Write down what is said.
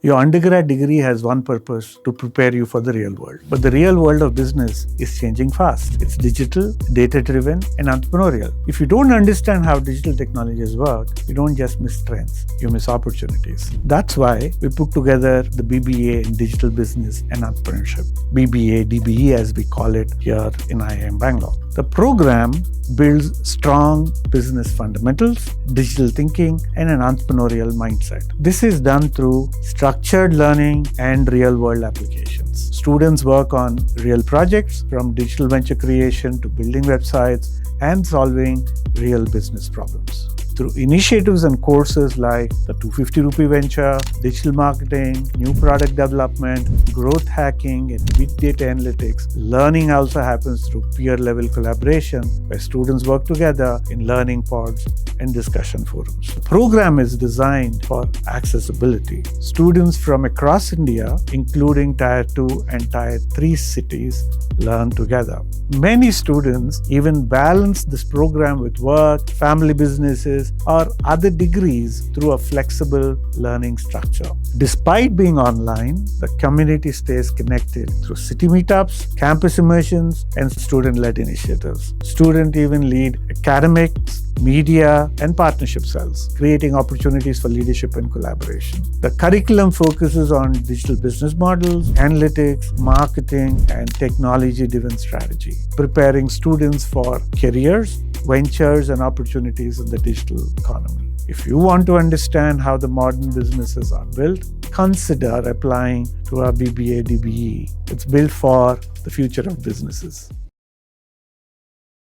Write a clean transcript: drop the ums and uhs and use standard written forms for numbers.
Your undergrad degree has one purpose: to prepare you for the real world. But the real world of business is changing fast. It's digital, data-driven, and entrepreneurial. If you don't understand how digital technologies work, you don't just miss trends, you miss opportunities. That's why we put together the BBA in Digital Business and Entrepreneurship, BBA DBE as we call it here in IIM Bangalore. The program builds strong business fundamentals, digital thinking, and an entrepreneurial mindset. This is done through structured learning and real-world applications. Students work on real projects, from digital venture creation to building websites and solving real business problems. Through initiatives and courses like the 250 rupee venture, digital marketing, new product development, growth hacking, and big data analytics, learning also happens through peer-level collaboration where students work together in learning pods and discussion forums. The program is designed for accessibility. Students from across India, including Tier 2 and Tier 3 cities, learn together. Many students even balance this program with work, family businesses, or other degrees through a flexible learning structure. Despite being online, the community stays connected through city meetups, campus immersions, and student-led initiatives. Students even lead academics, media, and partnership cells, creating opportunities for leadership and collaboration. The curriculum focuses on digital business models, analytics, marketing, and technology-driven strategy, preparing students for careers, ventures, and opportunities in the digital economy. If you want to understand how the modern businesses are built, consider applying to our BBA DBE. It's built for the future of businesses.